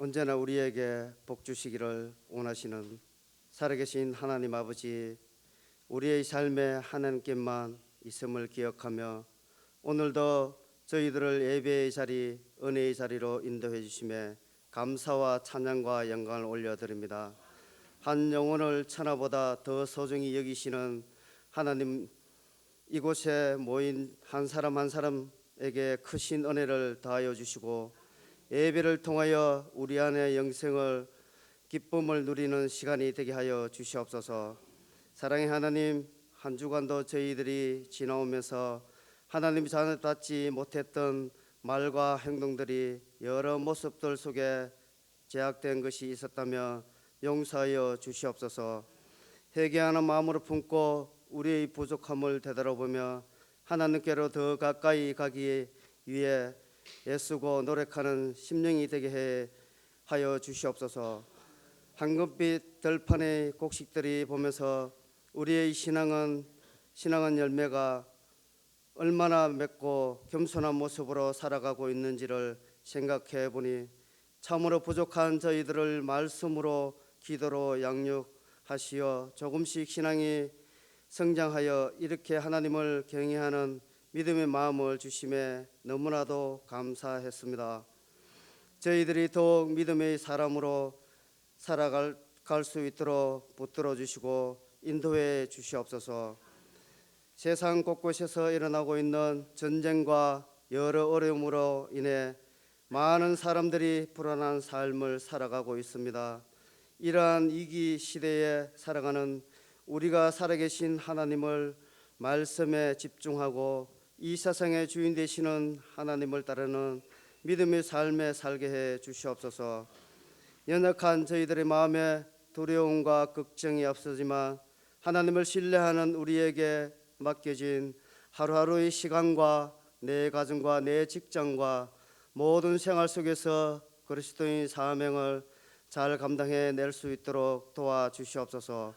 언제나 우리에게 복 주시기를 원하시는 살아계신 하나님 아버지, 우리의 삶에 하나님께만 있음을 기억하며 오늘도 저희들을 예배의 자리, 은혜의 자리로 인도해 주심에 감사와 찬양과 영광을 올려드립니다. 한 영혼을 천하보다 더 소중히 여기시는 하나님, 이곳에 모인 한 사람 한 사람에게 크신 은혜를 더하여 주시고 예배를 통하여 우리 안에 영생을 기쁨을 누리는 시간이 되게 하여 주시옵소서. 사랑의 하나님, 한 주간도 저희들이 지나오면서 하나님이 전받지 못했던 말과 행동들이 여러 모습들 속에 제약된 것이 있었다며 용서하여 주시옵소서. 회개하는 마음으로 품고 우리의 부족함을 되돌아보며 하나님께로 더 가까이 가기 위해 애쓰고 노력하는 심령이 되게 하여 주시옵소서. 황금빛 들판의 곡식들이 보면서 우리의 신앙은 열매가 얼마나 맺고 겸손한 모습으로 살아가고 있는지를 생각해 보니 참으로 부족한 저희들을 말씀으로 기도로 양육하시어 조금씩 신앙이 성장하여 이렇게 하나님을 경외하는 믿음의 마음을 주심에 너무나도 감사했습니다. 저희들이 더욱 믿음의 사람으로 살아갈 수 있도록 붙들어 주시고 인도해 주시옵소서. 세상 곳곳에서 일어나고 있는 전쟁과 여러 어려움으로 인해 많은 사람들이 불안한 삶을 살아가고 있습니다. 이러한 위기 시대에 살아가는 우리가 살아계신 하나님을 말씀에 집중하고 이 세상의 주인 되시는 하나님을 따르는 믿음의 삶에 살게 해 주시옵소서. 연약한 저희들의 마음에 두려움과 걱정이 앞서지만 하나님을 신뢰하는 우리에게 맡겨진 하루하루의 시간과 내 가정과 내 직장과 모든 생활 속에서 그리스도인 사명을 잘 감당해 낼 수 있도록 도와주시옵소서.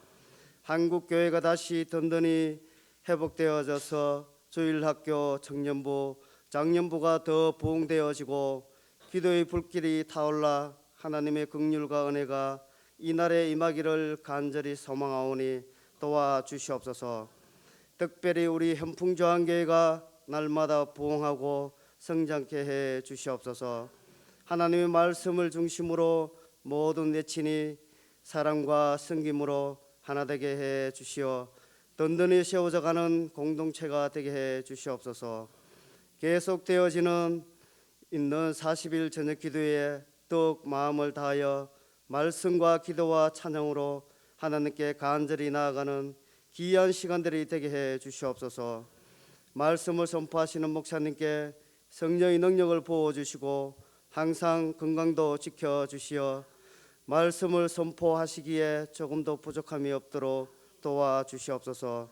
한국 교회가 다시 든든히 회복되어져서 주일학교, 청년부, 장년부가 더 부흥되어지고 기도의 불길이 타올라 하나님의 긍휼과 은혜가 이날에 임하기를 간절히 소망하오니 도와주시옵소서. 특별히 우리 현풍조항교회가 날마다 부흥하고 성장케 해 주시옵소서. 하나님의 말씀을 중심으로 모든 내친이 사랑과 섬김으로 하나 되게 해 주시어 든든히 세워져 가는 공동체가 되게 해 주시옵소서. 계속되어지는 있는 40일 저녁 기도에 더욱 마음을 다하여 말씀과 기도와 찬양으로 하나님께 간절히 나아가는 귀한 시간들이 되게 해 주시옵소서. 말씀을 선포하시는 목사님께 성령의 능력을 부어주시고 항상 건강도 지켜주시어 말씀을 선포하시기에 조금도 부족함이 없도록 도와주시옵소서.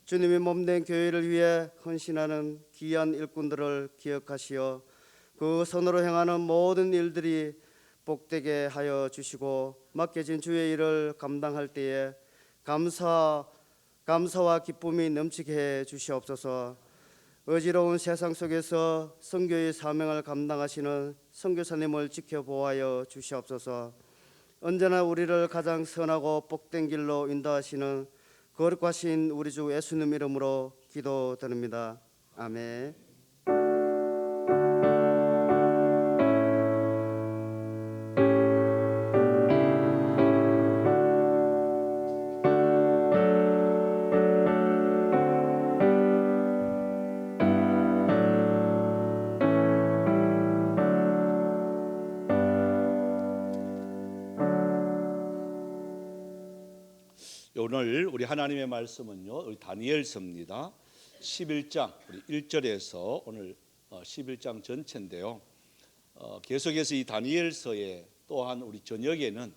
주님의 몸된 교회를 위해 헌신하는 귀한 일꾼들을 기억하시어 그 선으로 행하는 모든 일들이 복되게 하여 주시고 맡겨진 주의 일을 감당할 때에 감사와 기쁨이 넘치게 해 주시옵소서. 어지러운 세상 속에서 선교의 사명을 감당하시는 선교사님을 지켜보아여 주시옵소서. 언제나 우리를 가장 선하고 복된 길로 인도하시는 거룩하신 우리 주 예수님 이름으로 기도드립니다. 아멘. 오늘 우리 하나님의 말씀은요, 우리 다니엘서입니다. 11장 우리 1절에서 오늘 11장 전체인데요. 계속해서 이 다니엘서에 또한 우리 저녁에는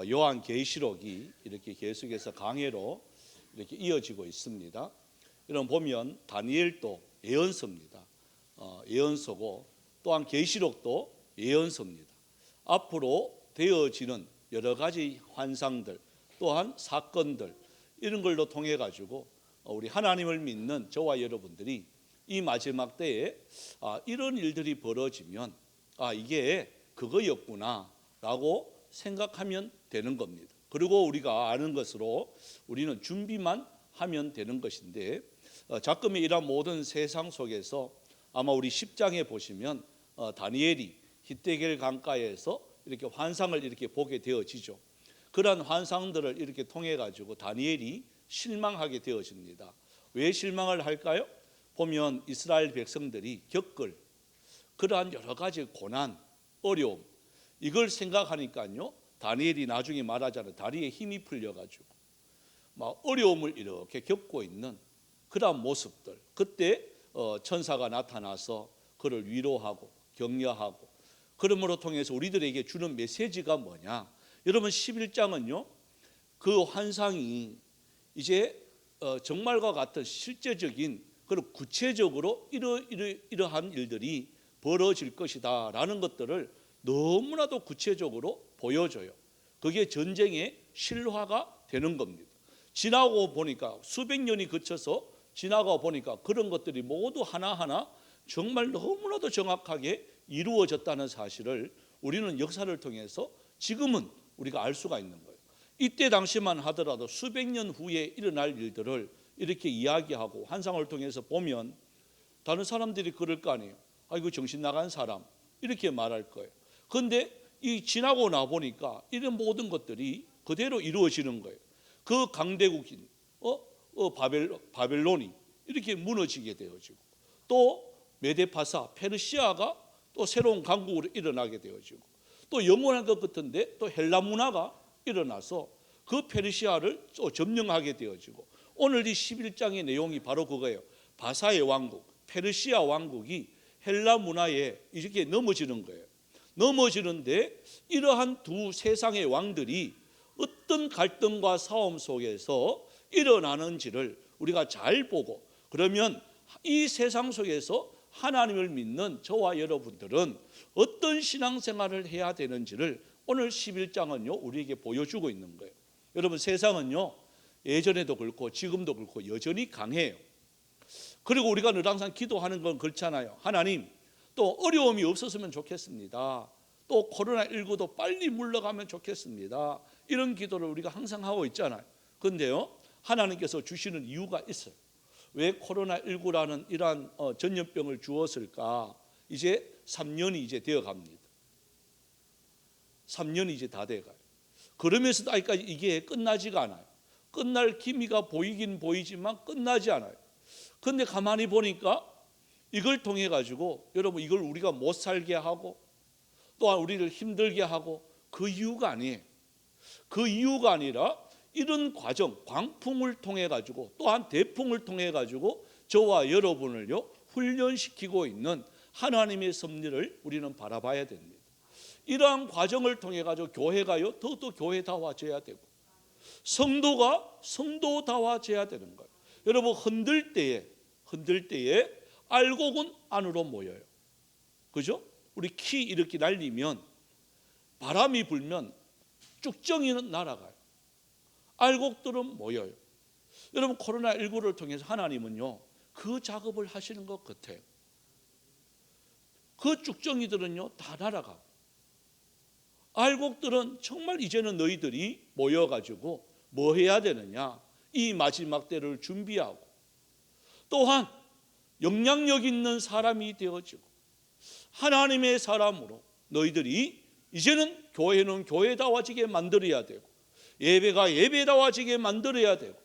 요한계시록이 이렇게 계속해서 강해로 이렇게 이어지고 있습니다. 이런 보면 다니엘도 예언서입니다. 예언서고 또한 계시록도 예언서입니다. 앞으로 되어지는 여러 가지 환상들 또한 사건들 이런 걸로 통해 가지고 우리 하나님을 믿는 저와 여러분들이 이 마지막 때에 이런 일들이 벌어지면 이게 그거였구나, 라고 생각하면 되는 겁니다. 그리고 우리가 아는 것으로 우리는 준비만 하면 되는 것인데, 작금의 이러한 모든 세상 속에서 아마 우리 10장에 보시면 다니엘이 히데겔 강가에서 이렇게 환상을 이렇게 보게 되어지죠. 그러한 환상들을 이렇게 통해 가지고 다니엘이 실망하게 되어집니다. 왜 실망을 할까요? 보면 이스라엘 백성들이 겪을 그러한 여러 가지 고난, 어려움, 이걸 생각하니까요, 다니엘이 나중에 말하잖아요. 다리에 힘이 풀려가지고 막 어려움을 이렇게 겪고 있는 그러한 모습들, 그때 천사가 나타나서 그를 위로하고 격려하고, 그러므로 통해서 우리들에게 주는 메시지가 뭐냐? 여러분 11장은요, 그 환상이 이제 정말과 같은 실제적인 그리고 구체적으로 이러한 일들이 벌어질 것이다 라는 것들을 너무나도 구체적으로 보여줘요. 그게 전쟁의 실화가 되는 겁니다. 지나고 보니까 수백 년이 거쳐서 지나고 보니까 그런 것들이 모두 하나하나 정말 너무나도 정확하게 이루어졌다는 사실을 우리는 역사를 통해서 지금은 우리가 알 수가 있는 거예요. 이때 당시만 하더라도 수백 년 후에 일어날 일들을 이렇게 이야기하고 환상을 통해서 보면 다른 사람들이 그럴 거 아니에요. 아이고 정신 나간 사람, 이렇게 말할 거예요. 그런데 이 지나고 나 보니까 이런 모든 것들이 그대로 이루어지는 거예요. 그 강대국인 바벨론이 이렇게 무너지게 되어지고, 또 메데파사 페르시아가 또 새로운 강국으로 일어나게 되어지고, 또 영원한 것 같은데 또 헬라 문화가 일어나서 그 페르시아를 또 점령하게 되어지고, 오늘 이 11장의 내용이 바로 그거예요. 바사의 왕국, 페르시아 왕국이 헬라 문화에 이렇게 넘어지는 거예요. 넘어지는데 이러한 두 세상의 왕들이 어떤 갈등과 싸움 속에서 일어나는지를 우리가 잘 보고, 그러면 이 세상 속에서 하나님을 믿는 저와 여러분들은 어떤 신앙생활을 해야 되는지를 오늘 11장은요 우리에게 보여주고 있는 거예요. 여러분 세상은요 예전에도 그렇고 지금도 그렇고 여전히 강해요. 그리고 우리가 늘 항상 기도하는 건 그렇잖아요. 하나님, 또 어려움이 없었으면 좋겠습니다. 또 코로나19도 빨리 물러가면 좋겠습니다. 이런 기도를 우리가 항상 하고 있잖아요. 그런데요 하나님께서 주시는 이유가 있어요. 왜 코로나19라는 이러한 전염병을 주었을까? 이제 3년이 이제 되어 갑니다. 3년이 이제 다 돼가요. 그러면서도 아직까지 이게 끝나지가 않아요. 끝날 기미가 보이긴 보이지만 끝나지 않아요. 그런데 가만히 보니까 이걸 통해 가지고 여러분 이걸 우리가 못 살게 하고 또한 우리를 힘들게 하고 그 이유가 아니에요. 그 이유가 아니라 이런 과정, 광풍을 통해 가지고 또한 대풍을 통해 가지고 저와 여러분을요 훈련시키고 있는 하나님의 섭리를 우리는 바라봐야 됩니다. 이러한 과정을 통해 가지고 교회가요 더욱더 교회다워져야 되고 성도가 성도다워져야 되는 거예요. 여러분 흔들 때에 알곡은 안으로 모여요. 그죠? 우리 키 이렇게 날리면 바람이 불면 쭉정이는 날아가요. 알곡들은 모여요. 여러분 코로나19를 통해서 하나님은요 그 작업을 하시는 것 같아요. 그 쭉정이들은요 다 날아가고, 알곡들은 정말 이제는 너희들이 모여가지고 뭐 해야 되느냐, 이 마지막 때를 준비하고 또한 영향력 있는 사람이 되어지고 하나님의 사람으로 너희들이 이제는 교회는 교회다워지게 만들어야 되고 예배가 예배다워지게 만들어야 되고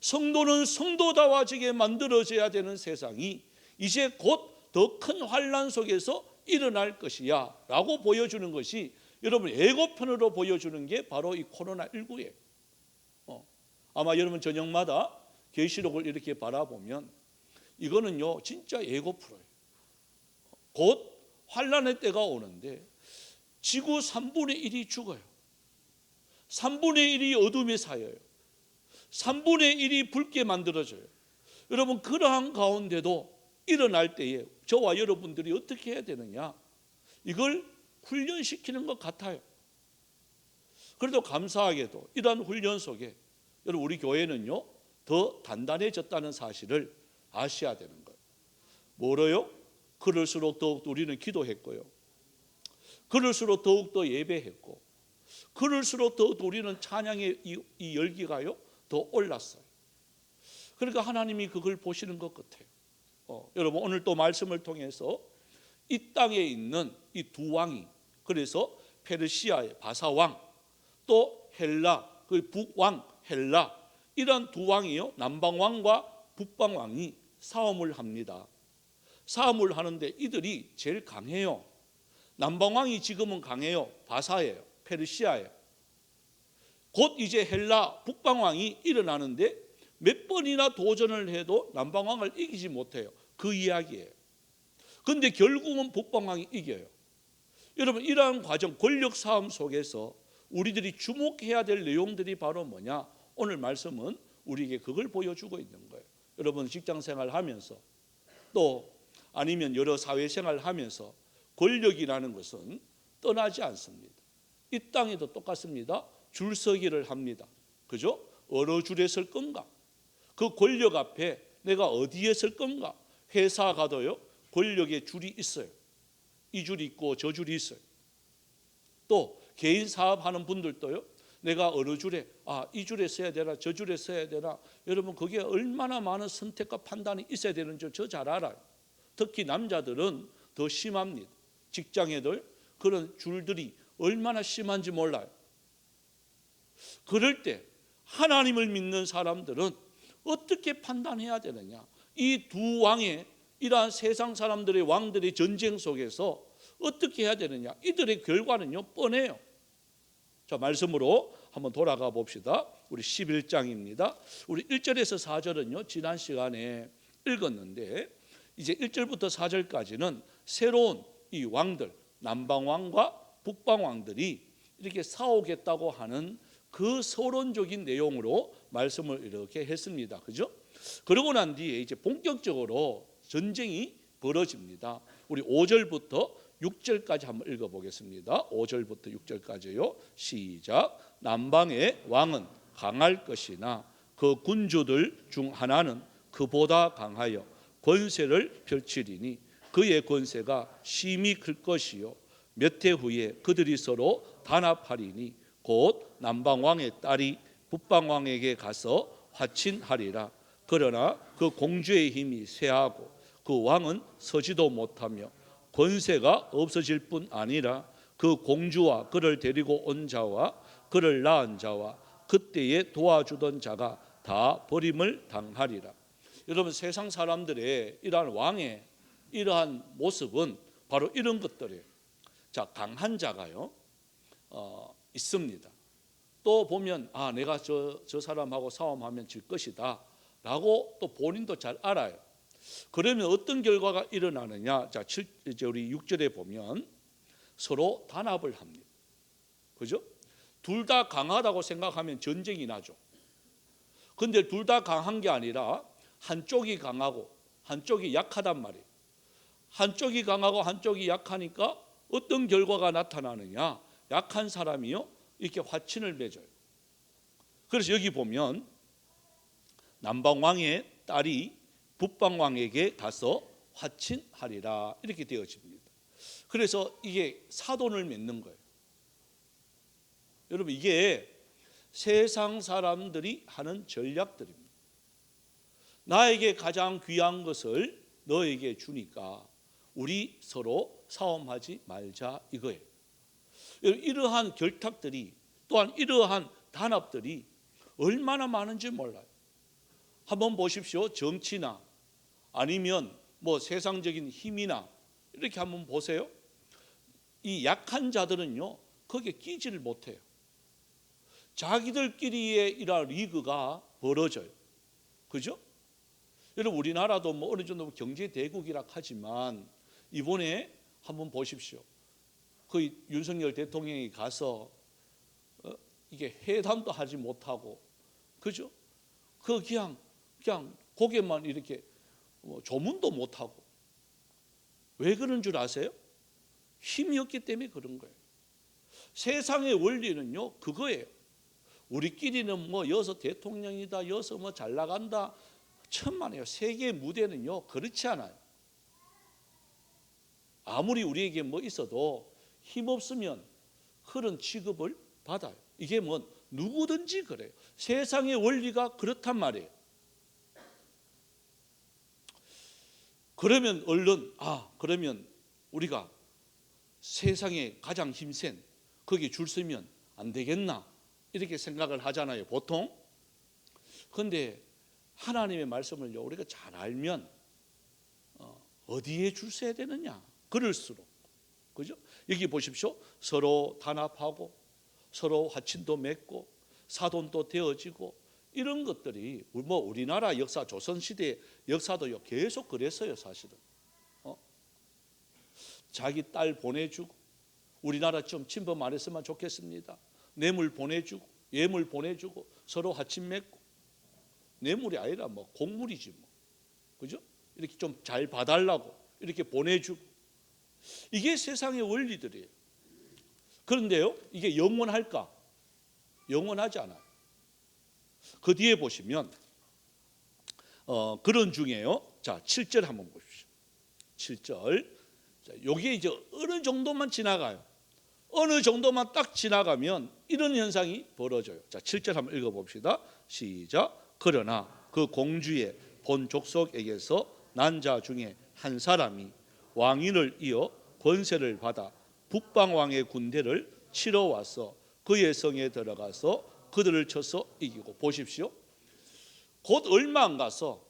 성도는 성도다워지게 만들어져야 되는 세상이 이제 곧 더 큰 환난 속에서 일어날 것이야 라고 보여주는 것이 여러분 예고편으로 보여주는 게 바로 이 코로나19예요. 아마 여러분 저녁마다 계시록을 이렇게 바라보면 이거는요 진짜 예고프로예요. 곧 환난의 때가 오는데 지구 3분의 1이 죽어요. 3분의 1이 어둠에 사여요. 3분의 1이 붉게 만들어져요. 여러분 그러한 가운데도 일어날 때에 저와 여러분들이 어떻게 해야 되느냐, 이걸 훈련시키는 것 같아요. 그래도 감사하게도 이러한 훈련 속에 여러분 우리 교회는요 더 단단해졌다는 사실을 아셔야 되는 거예요. 뭐로요? 그럴수록 더욱 우리는 기도했고요. 그럴수록 더욱더 예배했고, 그럴수록 더 우리는 찬양의 이 열기가요 더 올랐어요. 그러니까 하나님이 그걸 보시는 것 같아요. 여러분, 오늘 또 말씀을 통해서 이 땅에 있는 이 두 왕이, 그래서 페르시아의 바사왕, 또 헬라 그 북왕 헬라, 이런 두 왕이요, 남방왕과 북방왕이 싸움을 합니다. 싸움을 하는데 이들이 제일 강해요. 남방왕이 지금은 강해요. 바사예요, 페르시아예요. 곧 이제 헬라 북방왕이 일어나는데 몇 번이나 도전을 해도 남방왕을 이기지 못해요. 그 이야기예요. 그런데 결국은 북방왕이 이겨요. 여러분, 이러한 과정, 권력 싸움 속에서 우리들이 주목해야 될 내용들이 바로 뭐냐? 오늘 말씀은 우리에게 그걸 보여주고 있는 거예요. 여러분, 직장생활 하면서 또 아니면 여러 사회생활 하면서 권력이라는 것은 떠나지 않습니다. 이 땅에도 똑같습니다. 줄서기를 합니다. 그죠? 어느 줄에 설 건가? 그 권력 앞에 내가 어디에 설 건가? 회사 가도요, 권력의 줄이 있어요. 이 줄이 있고 저 줄이 있어요. 또 개인 사업하는 분들도요, 내가 어느 줄에, 이 줄에 써야 되나 저 줄에 써야 되나, 여러분 그게 얼마나 많은 선택과 판단이 있어야 되는지 저 잘 알아요. 특히 남자들은 더 심합니다. 직장애들 그런 줄들이 얼마나 심한지 몰라요. 그럴 때 하나님을 믿는 사람들은 어떻게 판단해야 되느냐? 이 두 왕의 이러한 세상 사람들의 왕들의 전쟁 속에서 어떻게 해야 되느냐? 이들의 결과는요 뻔해요. 자, 말씀으로 한번 돌아가 봅시다. 우리 11장입니다. 우리 1절에서 4절은요 지난 시간에 읽었는데, 이제 1절부터 4절까지는 새로운 이 왕들, 남방왕과 북방왕들이 이렇게 싸우겠다고 하는 그 서론적인 내용으로 말씀을 이렇게 했습니다. 그죠? 그러고 난 뒤에 이제 본격적으로 전쟁이 벌어집니다. 우리 5절부터 6절까지 한번 읽어보겠습니다. 5절부터 6절까지요. 시작. 남방의 왕은 강할 것이나 그 군주들 중 하나는 그보다 강하여 권세를 펼치리니 그의 권세가 심히 클 것이요 몇 해 후에 그들이 서로 단합하리니 곧 남방왕의 딸이 북방왕에게 가서 화친하리라. 그러나 그 공주의 힘이 쇠하고 그 왕은 서지도 못하며 권세가 없어질 뿐 아니라 그 공주와 그를 데리고 온 자와 그를 낳은 자와 그때에 도와주던 자가 다 버림을 당하리라. 여러분, 세상 사람들의 이러한 왕의 이러한 모습은 바로 이런 것들이에요. 자, 강한 자가요 있습니다. 또 보면 내가 저 사람하고 싸움하면 질 것이다 라고 또 본인도 잘 알아요. 그러면 어떤 결과가 일어나느냐? 자, 이제 우리 6절에 보면 서로 단합을 합니다. 그죠? 둘 다 강하다고 생각하면 전쟁이 나죠. 근데 둘 다 강한 게 아니라 한쪽이 강하고 한쪽이 약하단 말이에요. 한쪽이 강하고 한쪽이 약하니까 어떤 결과가 나타나느냐? 약한 사람이요 이렇게 화친을 맺어요. 그래서 여기 보면 남방왕의 딸이 북방왕에게 가서 화친하리라 이렇게 되어집니다. 그래서 이게 사돈을 맺는 거예요. 여러분, 이게 세상 사람들이 하는 전략들입니다. 나에게 가장 귀한 것을 너에게 주니까 우리 서로 싸움하지 말자 이거예요. 이러한 결탁들이, 또한 이러한 단합들이 얼마나 많은지 몰라요. 한번 보십시오. 정치나 아니면 뭐 세상적인 힘이나 이렇게 한번 보세요. 이 약한 자들은요 거기에 끼지를 못해요. 자기들끼리의 이런 리그가 벌어져요. 그죠? 여러분, 우리나라도 뭐 어느 정도 경제 대국이라 하지만 이번에 한번 보십시오. 그 윤석열 대통령이 가서 이게 회담도 하지 못하고, 그죠? 그냥 고개만 이렇게 조문도 못하고. 왜 그런 줄 아세요? 힘이 없기 때문에 그런 거예요. 세상의 원리는요 그거예요. 우리끼리는 뭐 여서 대통령이다, 여서 뭐 잘 나간다, 천만에요. 세계 무대는요 그렇지 않아요. 아무리 우리에게 뭐 있어도 힘없으면 그런 취급을 받아요. 이게 뭐 누구든지 그래요. 세상의 원리가 그렇단 말이에요. 그러면 얼른 그러면 우리가 세상에 가장 힘센 거기 줄 서면 안 되겠나 이렇게 생각을 하잖아요, 보통. 그런데 하나님의 말씀을요 우리가 잘 알면 어디에 줄 서야 되느냐, 그럴수록, 그죠? 여기 보십시오. 서로 단합하고 서로 화친도 맺고 사돈도 되어지고 이런 것들이 뭐 우리나라 역사, 조선시대 역사도요 계속 그랬어요. 사실은 자기 딸 보내주고, 우리나라 좀 침범 안 했으면 좋겠습니다, 뇌물 보내주고 예물 보내주고 서로 화친 맺고, 뇌물이 아니라 뭐 곡물이지 뭐, 그죠? 이렇게 좀 잘 봐달라고 이렇게 보내주고, 이게 세상의 원리들이에요. 그런데요 이게 영원할까? 영원하지 않아요. 그 뒤에 보시면 그런 중에요, 자 7절 한번 보십시오. 7절. 자, 여기에 이제 어느 정도만 지나가요. 어느 정도만 딱 지나가면 이런 현상이 벌어져요. 자 7절 한번 읽어봅시다. 시작. 그러나 그 공주의 본 족속에게서 난 자 중에 한 사람이 왕위를 이어 권세를 받아 북방왕의 군대를 치러 와서 그의 성에 들어가서 그들을 쳐서 이기고. 보십시오. 곧 얼마 안 가서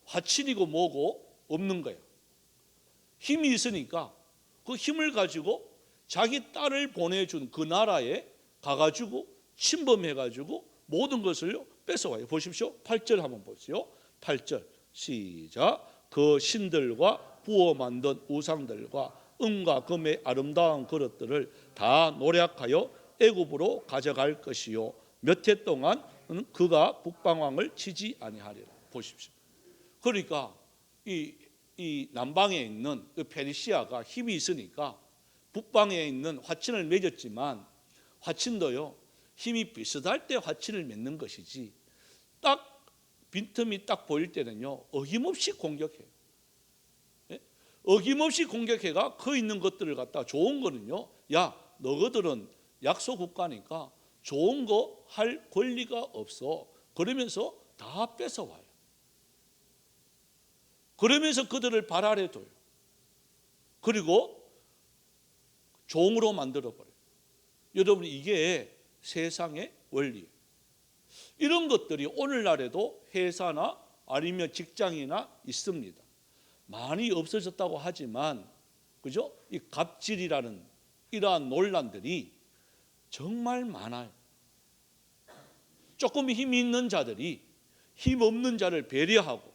화친이고 뭐고 없는 거예요. 힘이 있으니까 그 힘을 가지고 자기 딸을 보내준 그 나라에 가가지고 침범해가지고 모든 것을 뺏어와요. 보십시오. 8절 한번 보세요. 8절 시작. 그 신들과 부어 만든 우상들과 은과 금의 아름다운 그릇들을 다 노략하여 애굽으로 가져갈 것이요 몇 해 동안 그가 북방왕을 치지 아니하리라. 보십시오. 그러니까 이 남방에 있는 그 페르시아가 힘이 있으니까 북방에 있는 화친을 맺었지만, 화친도요 힘이 비슷할 때 화친을 맺는 것이지 딱 빈틈이 딱 보일 때는요 어김없이 공격해요. 예? 어김없이 공격해가 그 있는 것들을 갖다, 좋은 거는요, 야 너희들은 약소 국가니까 좋은 거 할 권리가 없어, 그러면서 다 뺏어와요. 그러면서 그들을 발 아래 둬요. 그리고 종으로 만들어버려요. 여러분 이게 세상의 원리예요. 이런 것들이 오늘날에도 회사나 아니면 직장이나 있습니다. 많이 없어졌다고 하지만, 그죠? 이 갑질이라는 이러한 논란들이 정말 많아요. 조금 힘이 있는 자들이 힘 없는 자를 배려하고,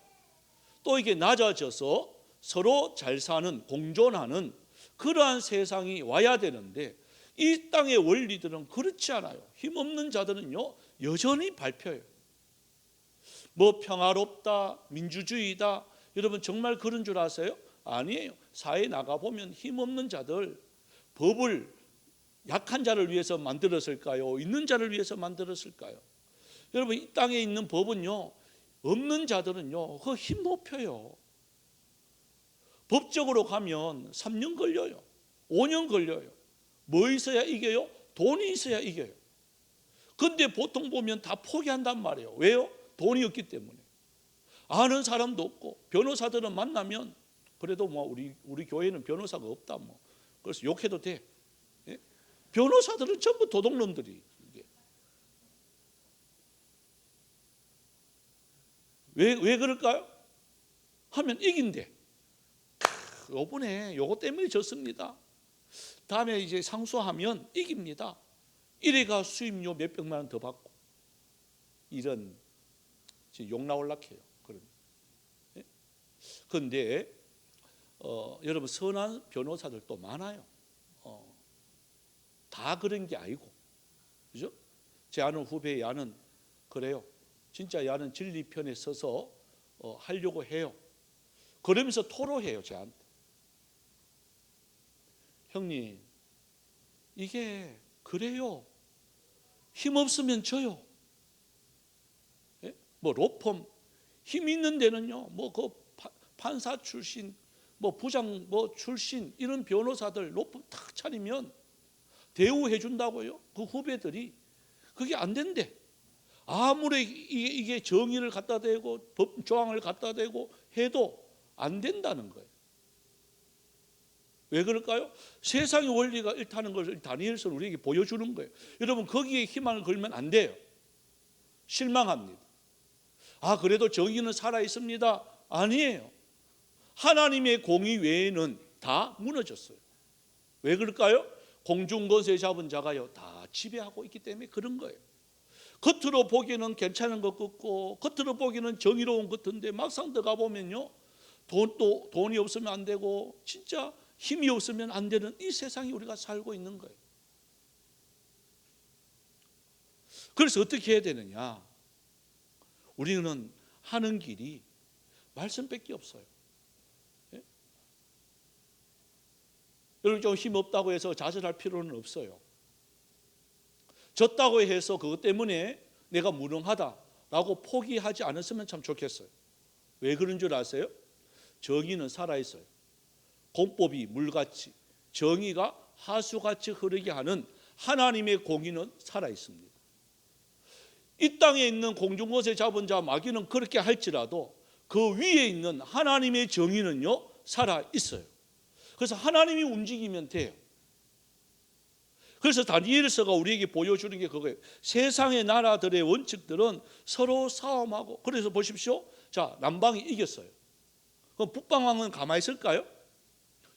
또 이게 낮아져서 서로 잘 사는, 공존하는 그러한 세상이 와야 되는데, 이 땅의 원리들은 그렇지 않아요. 힘 없는 자들은요 여전히 밟혀요. 뭐 평화롭다, 민주주의다, 여러분 정말 그런 줄 아세요? 아니에요. 사회에 나가보면 힘 없는 자들, 법을 약한 자를 위해서 만들었을까요? 있는 자를 위해서 만들었을까요? 여러분 이 땅에 있는 법은요, 없는 자들은요 그 힘 높여요. 법적으로 가면 3년 걸려요, 5년 걸려요. 뭐 있어야 이겨요? 돈이 있어야 이겨요. 근데 보통 보면 다 포기한단 말이에요. 왜요? 돈이 없기 때문에. 아는 사람도 없고, 변호사들은 만나면 그래도 뭐 우리 교회는 변호사가 없다 뭐, 그래서 욕해도 돼. 예? 변호사들은 전부 도둑놈들이. 왜 그럴까요? 하면 이긴대. 요번에 요거 때문에 졌습니다. 다음에 이제 상소하면 이깁니다. 이래가 수임료 몇백만 원 더 받고, 이런 욕 나올라 해요. 그런데 여러분 선한 변호사들도 많아요. 다 그런 게 아니고, 그죠? 제 아는 후배 야는 그래요. 진짜 야는 진리 편에 서서 하려고 해요. 그러면서 토로해요 저한테. 형님 이게 그래요. 힘없으면 져요. 예? 뭐 로펌 힘 있는 데는요 뭐 그 판사 출신 뭐 부장 뭐 출신 이런 변호사들 높은 탁 차리면 대우해 준다고요. 그 후배들이 그게 안 된대. 아무리 이게 정의를 갖다 대고 법 조항을 갖다 대고 해도 안 된다는 거예요. 왜 그럴까요? 세상의 원리가 일타는 것을 다니엘서는 우리에게 보여주는 거예요. 여러분 거기에 희망을 걸면 안 돼요. 실망합니다. 아 그래도 정의는 살아 있습니다. 아니에요. 하나님의 공의 외에는 다 무너졌어요. 왜 그럴까요? 공중권세 잡은 자가요 다 지배하고 있기 때문에 그런 거예요. 겉으로 보기에는 괜찮은 것 같고 겉으로 보기에는 정의로운 것 같은데 막상 들어가 보면요 돈이 없으면 안 되고 진짜 힘이 없으면 안 되는 이 세상에 우리가 살고 있는 거예요. 그래서 어떻게 해야 되느냐? 우리는 하는 길이 말씀밖에 없어요. 예? 여러분 좀 힘 없다고 해서 좌절할 필요는 없어요. 졌다고 해서 그것 때문에 내가 무능하다라고 포기하지 않았으면 참 좋겠어요. 왜 그런 줄 아세요? 정의는 살아있어요. 공법이 물같이 정의가 하수같이 흐르게 하는 하나님의 공의는 살아있습니다. 이 땅에 있는 공중권세 잡은 자 마귀는 그렇게 할지라도 그 위에 있는 하나님의 정의는요 살아있어요. 그래서 하나님이 움직이면 돼요. 그래서 다니엘서가 우리에게 보여주는 게 그거예요. 세상의 나라들의 원칙들은 서로 싸움하고, 그래서 보십시오. 자, 남방이 이겼어요. 그럼 북방왕은 가만히 있을까요?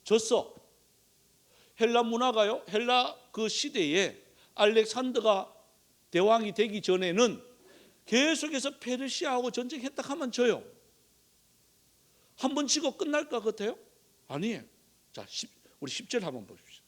졌어. 헬라 문화가요, 헬라 그 시대에 알렉산더가 대왕이 되기 전에는 계속해서 페르시아하고 전쟁했다 하면 져요. 한 번 지고 끝날 것 같아요? 아니에요. 자, 우리 10절 한번 보십시오.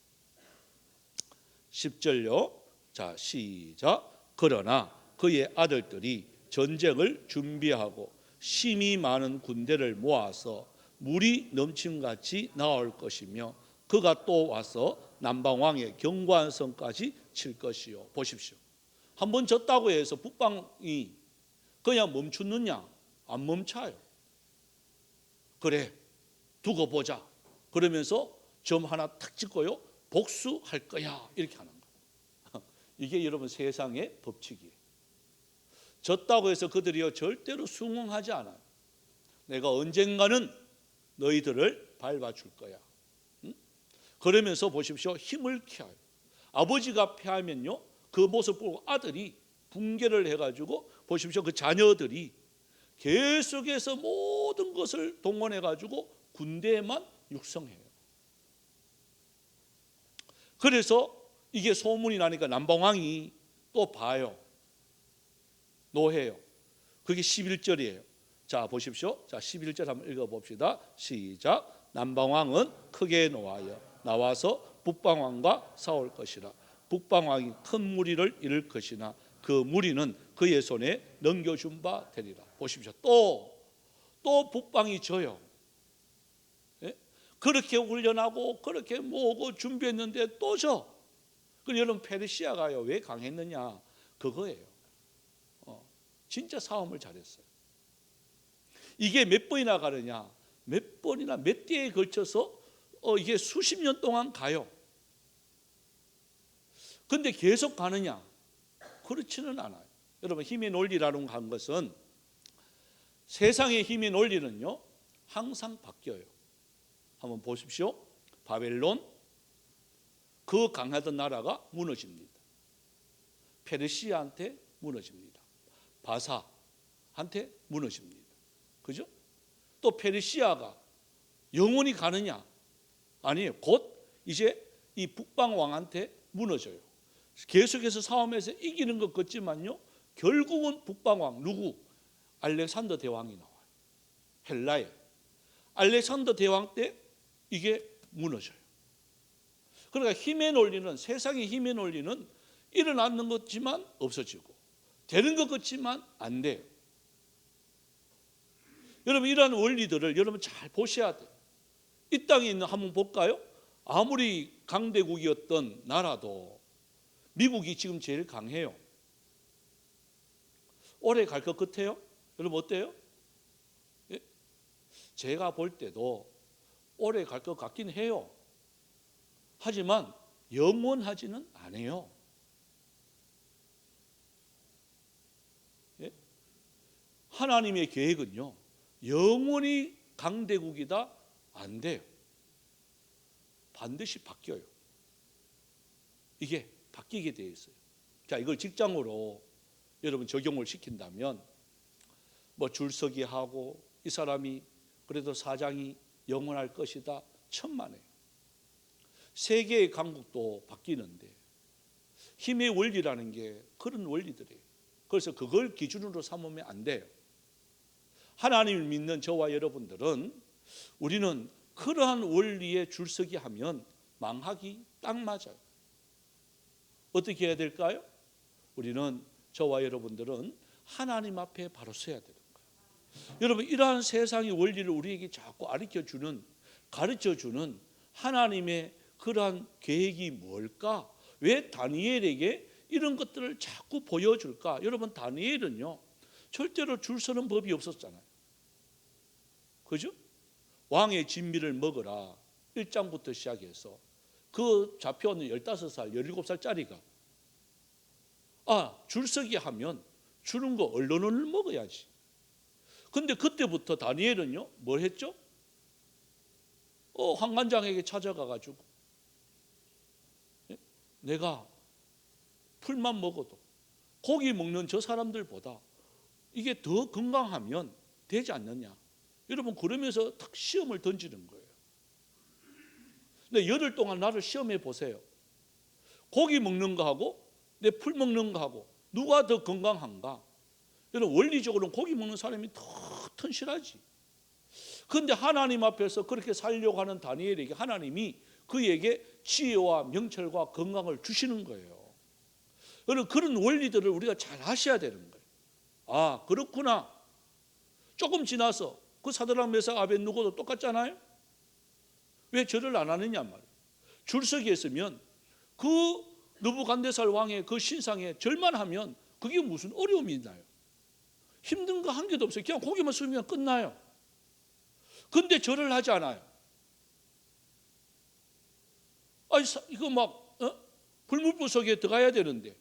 10절요. 자, 시작. 그러나 그의 아들들이 전쟁을 준비하고 심이 많은 군대를 모아서 물이 넘침같이 나올 것이며 그가 또 와서 남방왕의 경관성까지 칠 것이요. 보십시오. 한번 졌다고 해서 북방이 그냥 멈추느냐? 안 멈춰요. 그래, 두고 보자. 그러면서 점 하나 탁 찍고요. 복수할 거야. 이렇게 하는 거예요. 이게 여러분 세상의 법칙이에요. 졌다고 해서 그들이요 절대로 숭흥하지 않아요. 내가 언젠가는 너희들을 밟아줄 거야. 그러면서 보십시오. 힘을 키워요. 아버지가 패하면요 그 모습 보고 아들이 붕괴를 해가지고 보십시오. 그 자녀들이 계속해서 모든 것을 동원해가지고 군대만 육성해요. 그래서 이게 소문이 나니까 남방왕이 또 봐요. 노해요. 그게 11절이에요. 자, 보십시오. 자, 11절 한번 읽어봅시다. 시작. 남방왕은 크게 나와서 북방왕과 싸울 것이라. 북방왕이 큰 무리를 이룰 것이나 그 무리는 그의 손에 넘겨준 바 되리라. 보십시오. 또 북방이 져요. 예? 그렇게 훈련하고 그렇게 모으고 준비했는데 또 져. 그럼 여러분 페르시아가요 왜 강했느냐? 그거예요. 진짜 싸움을 잘했어요. 이게 몇 번이나 가느냐? 몇 번이나 몇 대에 걸쳐서 이게 수십 년 동안 가요. 근데 계속 가느냐? 그렇지는 않아요. 여러분 힘의 논리라는 것은 세상의 힘의 논리는요 항상 바뀌어요. 한번 보십시오. 바벨론 그 강하던 나라가 무너집니다. 페르시아한테 무너집니다. 바사한테 무너집니다. 그죠? 또 페르시아가 영원히 가느냐? 아니에요. 곧 이제 이 북방 왕한테 무너져요. 계속해서 싸움에서 이기는 것 같지만요 결국은 북방 왕 누구? 알렉산더 대왕이 나와요. 헬라에 알렉산더 대왕 때 이게 무너져요. 그러니까 힘의 논리는 세상의 힘의 논리는 일어나는 것 같지만 없어지고 되는 것 같지만 안 돼요. 여러분 이러한 원리들을 여러분 잘 보셔야 돼요. 이 땅에 있는 한번 볼까요? 아무리 강대국이었던 나라도 미국이 지금 제일 강해요. 오래 갈 것 같아요? 여러분 어때요? 예? 제가 볼 때도 오래 갈 것 같긴 해요. 하지만 영원하지는 않아요. 예? 하나님의 계획은요, 영원히 강대국이다 안 돼요. 반드시 바뀌어요. 이게 바뀌게 되어 있어요. 자, 이걸 직장으로 여러분 적용을 시킨다면 뭐 줄서기 하고 이 사람이 그래도 사장이 영원할 것이다, 천만에요. 세계의 강국도 바뀌는데 힘의 원리라는 게 그런 원리들이에요. 그래서 그걸 기준으로 삼으면 안 돼요. 하나님을 믿는 저와 여러분들은 우리는 그러한 원리에 줄서기 하면 망하기 딱 맞아요. 어떻게 해야 될까요? 우리는, 저와 여러분들은 하나님 앞에 바로 서야 되는 거예요. 여러분, 이러한 세상의 원리를 우리에게 자꾸 가르쳐주는 하나님의 그러한 계획이 뭘까? 왜 다니엘에게 이런 것들을 자꾸 보여줄까? 여러분, 다니엘은요 절대로 줄 서는 법이 없었잖아요. 그죠? 왕의 진미를 먹으라 1장부터 시작해서 그 잡혀오는 15살, 17살짜리가 줄서기 하면 주는 거 언론을 먹어야지. 근데 그때부터 다니엘은요 뭘 했죠? 환관장에게 찾아가가지고 내가 풀만 먹어도 고기 먹는 저 사람들보다 이게 더 건강하면 되지 않느냐. 여러분, 그러면서 탁 시험을 던지는 거예요. 근데 열흘 동안 나를 시험해 보세요. 고기 먹는 거하고 내 풀 먹는 거하고 누가 더 건강한가? 여러분, 원리적으로는 고기 먹는 사람이 더 튼실하지. 그런데 하나님 앞에서 그렇게 살려고 하는 다니엘에게 하나님이 그에게 지혜와 명철과 건강을 주시는 거예요. 여러분, 그런 원리들을 우리가 잘 아셔야 되는 거예요. 그렇구나. 조금 지나서 그 사드락 메삭 아벳느고도 똑같잖아요. 왜 절을 안 하느냐 말이에요. 줄서기 했으면 그 느부갓네살 왕의 그 신상에 절만 하면 그게 무슨 어려움이 있나요? 힘든 거 한 개도 없어요. 그냥 고기만 쓰면 끝나요. 근데 절을 하지 않아요. 이거 막 불문부석에 들어가야 되는데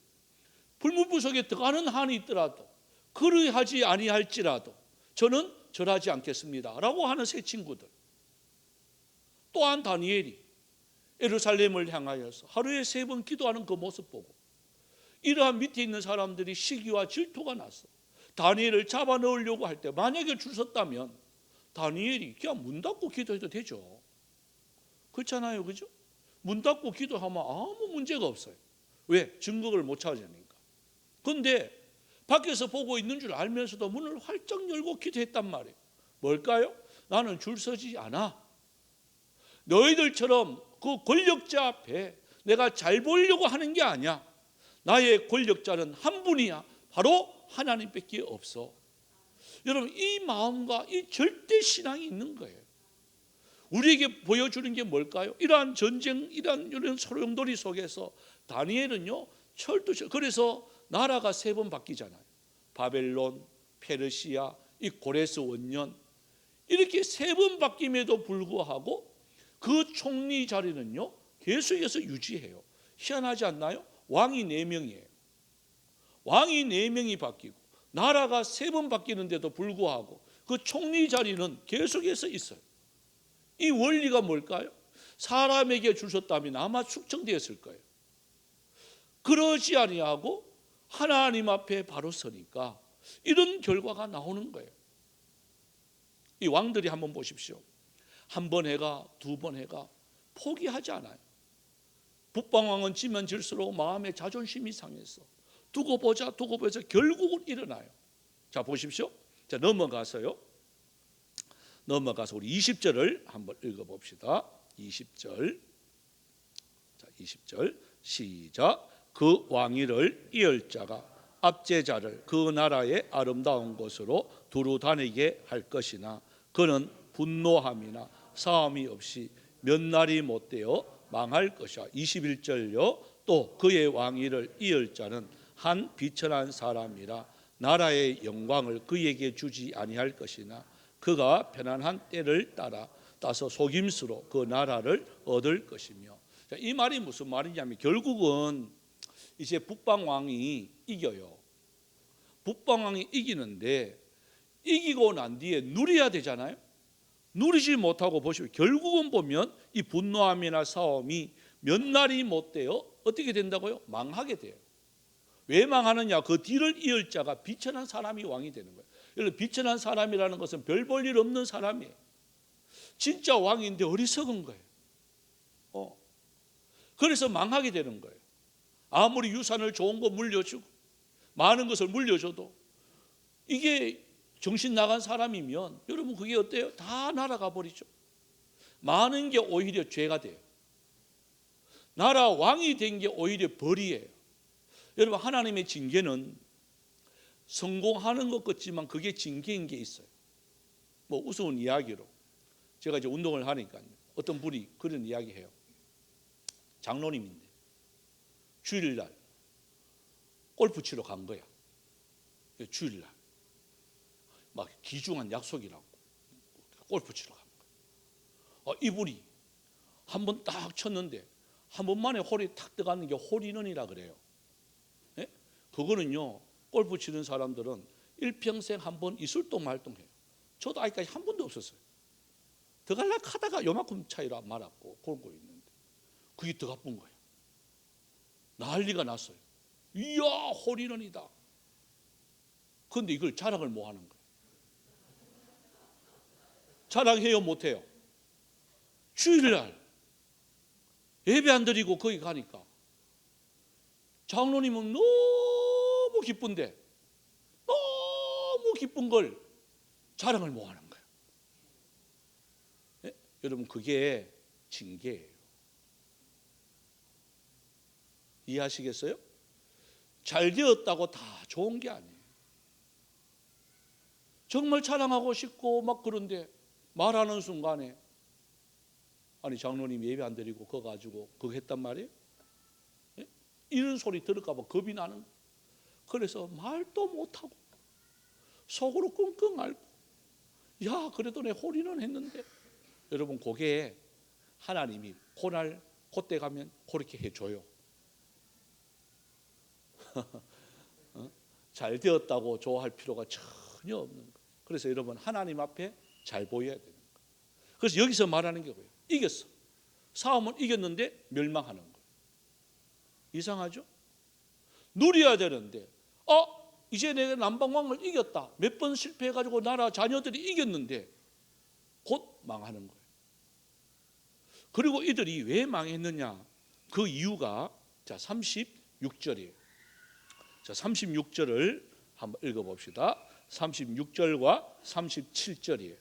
불문부석에 들어가는 한이 있더라도 그러하지 아니할지라도 저는 절하지 않겠습니다 라고 하는 새 친구들. 또한 다니엘이 예루살렘을 향하여서 하루에 3번 기도하는 그 모습 보고 이러한 밑에 있는 사람들이 시기와 질투가 났어. 다니엘을 잡아 넣으려고 할 때 만약에 줄 섰다면 다니엘이 그냥 문 닫고 기도해도 되죠. 그렇잖아요, 그죠? 문 닫고 기도하면 아무 문제가 없어요. 왜? 증거를 못 찾으니까. 그런데 밖에서 보고 있는 줄 알면서도 문을 활짝 열고 기도했단 말이에요. 뭘까요? 나는 줄 서지 않아. 너희들처럼 그 권력자 앞에 내가 잘 보이려고 하는 게 아니야. 나의 권력자는 한 분이야. 바로 하나님밖에 없어. 여러분, 이 마음과 이 절대 신앙이 있는 거예요. 우리에게 보여주는 게 뭘까요? 이러한 전쟁, 이런 소용돌이 속에서 다니엘은요 그래서 나라가 3번 바뀌잖아요. 바벨론, 페르시아, 이 고레스 원년, 이렇게 3번 바뀜에도 불구하고 그 총리 자리는요 계속해서 유지해요. 희한하지 않나요? 왕이 4명이에요. 왕이 4명이 바뀌고 나라가 3번 바뀌는데도 불구하고 그 총리 자리는 계속해서 있어요. 이 원리가 뭘까요? 사람에게 주셨다면 아마 숙청되었을 거예요. 그러지 아니하고 하나님 앞에 바로 서니까 이런 결과가 나오는 거예요. 이 왕들이 한번 보십시오. 한 번 해가, 2번 해가 포기하지 않아요. 북방왕은 지면 질수록 마음의 자존심이 상해서 두고 보자 결국은 일어나요. 자, 보십시오. 자, 넘어가서 우리 20절을 한번 읽어봅시다. 20절. 자, 20절 시작. 그 왕위를 이을 자가 압제자를 그 나라의 아름다운 곳으로 두루 다니게 할 것이나 그는 분노함이나 싸움이 없이 몇 날이 못되어 망할 것이야. 21절요. 또 그의 왕위를 이을 자는 한 비천한 사람이라 나라의 영광을 그에게 주지 아니할 것이나 그가 편안한 때를 따라 따서 속임수로 그 나라를 얻을 것이며. 자, 이 말이 무슨 말이냐면 결국은 이제 북방왕이 이겨요. 북방왕이 이기는데 이기고 난 뒤에 누려야 되잖아요. 누리지 못하고 보시면 결국은 보면 이 분노함이나 싸움이 몇 날이 못 돼요. 어떻게 된다고요? 망하게 돼요. 왜 망하느냐? 그 뒤를 이을 자가 비천한 사람이 왕이 되는 거예요. 여러분, 비천한 사람이라는 것은 별 볼 일 없는 사람이에요. 진짜 왕인데 어리석은 거예요. 그래서 망하게 되는 거예요. 아무리 유산을 좋은 거 물려주고 많은 것을 물려줘도 이게 정신 나간 사람이면 여러분 그게 어때요? 다 날아가 버리죠. 많은 게 오히려 죄가 돼요. 나라 왕이 된 게 오히려 벌이에요. 여러분, 하나님의 징계는 성공하는 것 같지만 그게 징계인 게 있어요. 뭐 우스운 이야기로 제가 이제 운동을 하니까 어떤 분이 그런 이야기해요. 장로님인데 주일날 골프 치러 간 거야. 주일날 막 귀중한 약속이라고 골프 치러 간 거야. 이분이 한 번 딱 쳤는데 한 번만에 홀이 탁 들어가는 게 홀인원이라 그래요. 예? 그거는요, 골프 치는 사람들은 일평생 한 번 이술동말동해요. 저도 아직까지 한 번도 없었어요. 들어갈라 하다가 요만큼 차이로 말았고 골고 있는데 그게 더 가쁜 거예요. 난리가 났어요. 이야, 홀인원이다. 그런데 이걸 자랑을 못 하는 거예요. 자랑해요, 못해요? 주일날 예배 안 드리고 거기 가니까 장로님은 너무 기쁜데 너무 기쁜 걸 자랑을 못 하는 거예요. 예? 여러분, 그게 징계예요. 이해하시겠어요? 잘 되었다고 다 좋은 게 아니에요. 정말 자랑하고 싶고 막 그런데 말하는 순간에 아니 장로님 예배 안 드리고 그거 가지고 그거 했단 말이에요. 예? 이런 소리 들을까 봐 겁이 나는 거예요. 그래서 말도 못하고 속으로 끙끙 앓고 야, 그래도 내 홀인원 했는데. 여러분, 그게 하나님이 고날 그때 가면 그렇게 해줘요. 잘 되었다고 좋아할 필요가 전혀 없는 거예요. 그래서 여러분, 하나님 앞에 잘 보여야 되는 거예요. 그래서 여기서 말하는 게 뭐예요? 이겼어. 싸움은 이겼는데 멸망하는 거예요. 이상하죠? 누려야 되는데 이제 내가 남방왕을 이겼다. 몇 번 실패해가지고 나라 자녀들이 이겼는데 곧 망하는 거예요. 그리고 이들이 왜 망했느냐? 그 이유가 자 36절이에요. 자 36절을 한번 읽어봅시다. 36절과 37절이에요.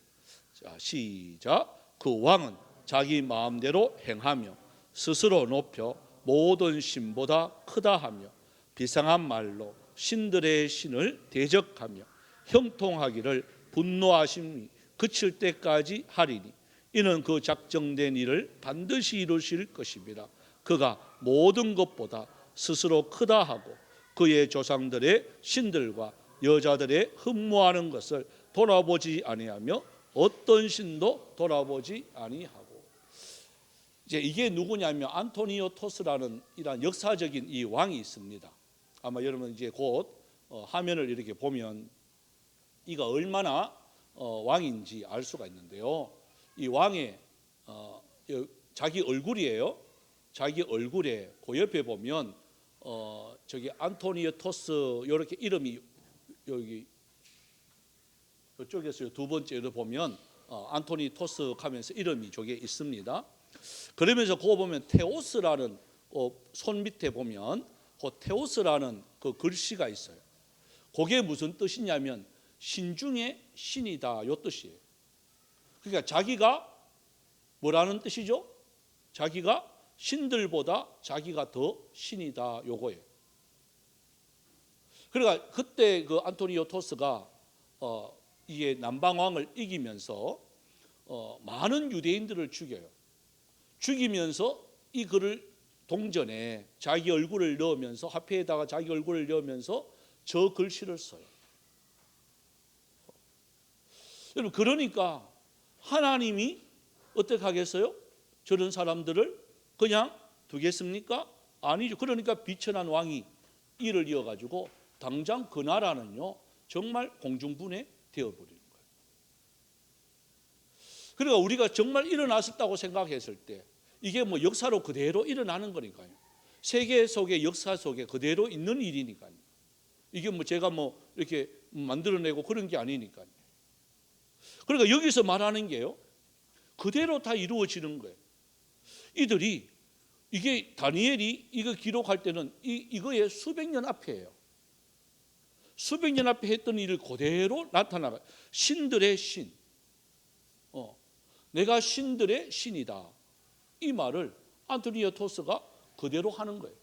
자 시작. 그 왕은 자기 마음대로 행하며 스스로 높여 모든 신보다 크다 하며 비상한 말로 신들의 신을 대적하며 형통하기를 분노하심이 그칠 때까지 하리니 이는 그 작정된 일을 반드시 이루실 것입니다. 그가 모든 것보다 스스로 크다 하고 그의 조상들의 신들과 여자들의 흠모하는 것을 돌아보지 아니하며 어떤 신도 돌아보지 아니하고. 이제 이게 누구냐면 안토니오토스라는 이런 역사적인 이 왕이 있습니다. 아마 여러분 이제 곧 화면을 이렇게 보면 이가 얼마나 왕인지 알 수가 있는데요. 이 왕의 자기 얼굴이에요. 자기 얼굴에 그 옆에 보면 저기 안토니오토스 이렇게 이름이 여기 이쪽에서 두 번째로 보면 안토니토스 하면서 이름이 저게 있습니다. 그러면서 그거 보면 테오스라는 손 밑에 보면 그 테오스라는 그 글씨가 있어요. 그게 무슨 뜻이냐면 신 중에 신이다 요 뜻이에요. 그러니까 자기가 뭐라는 뜻이죠? 자기가 신들보다 자기가 더 신이다 요거예요. 그러니까 그때 그 안토니오토스가 이게 남방왕을 이기면서 많은 유대인들을 죽여요. 죽이면서 이 글을 동전에 자기 얼굴을 넣으면서 화폐에다가 자기 얼굴을 넣으면서 저 글씨를 써요. 여러분, 그러니까 하나님이 어떻게 하겠어요? 저런 사람들을 그냥 두겠습니까? 아니죠. 그러니까 비천한 왕이 이를 이어가지고 당장 그 나라는요 정말 공중분해 되어버리는 거예요. 그러니까 우리가 정말 일어났었다고 생각했을 때 이게 뭐 역사로 그대로 일어나는 거니까요. 세계 속의 역사 속에 그대로 있는 일이니까요. 이게 뭐 제가 뭐 이렇게 만들어내고 그런 게 아니니까요. 그러니까 여기서 말하는 게요 그대로 다 이루어지는 거예요. 이들이 이게 다니엘이 이거 기록할 때는 이거의 수백 년 앞이에요. 수백 년 앞에 했던 일을 그대로 나타나가. 신들의 신. 내가 신들의 신이다. 이 말을 안토니오토스가 그대로 하는 거예요.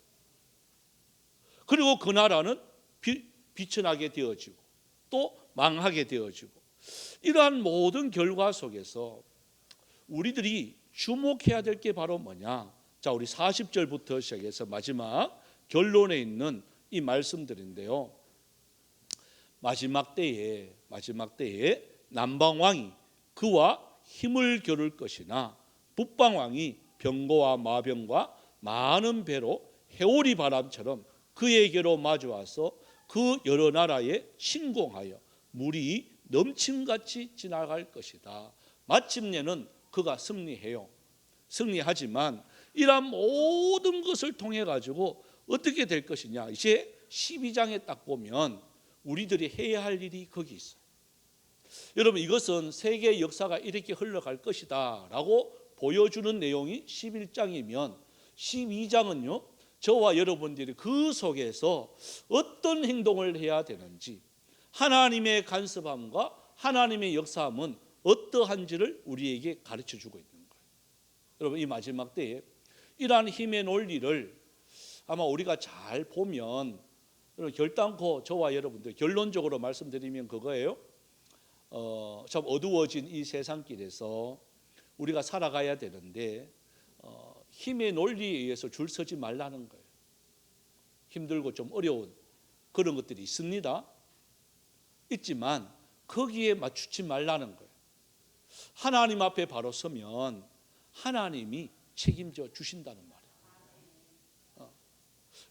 그리고 그 나라는 비천하게 되어지고 또 망하게 되어지고 이러한 모든 결과 속에서 우리들이 주목해야 될 게 바로 뭐냐? 자, 우리 40절부터 시작해서 마지막 결론에 있는 이 말씀들인데요. 마지막 때에 남방왕이 그와 힘을 겨룰 것이나 북방왕이 병거와 마병과 많은 배로 해오리 바람처럼 그에게로 마주와서 그 여러 나라에 침공하여 물이 넘침같이 지나갈 것이다. 마침내는 그가 승리해요. 승리하지만 이러한 모든 것을 통해 가지고 어떻게 될 것이냐. 이제 12장에 딱 보면 우리들이 해야 할 일이 거기 있어요. 여러분 이것은 세계 역사가 이렇게 흘러갈 것이다 라고 보여주는 내용이 11장이면 12장은요 저와 여러분들이 그 속에서 어떤 행동을 해야 되는지 하나님의 간섭함과 하나님의 역사함은 어떠한지를 우리에게 가르쳐 주고 있는 거예요. 여러분 이 마지막 때에 이러한 힘의 논리를 아마 우리가 잘 보면 결단코 저와 여러분들 결론적으로 말씀드리면 그거예요. 참 어두워진 이 세상길에서 우리가 살아가야 되는데 힘의 논리에 의해서 줄 서지 말라는 거예요. 힘들고 좀 어려운 그런 것들이 있습니다. 있지만 거기에 맞추지 말라는 거예요. 하나님 앞에 바로 서면 하나님이 책임져 주신다는 말이에요.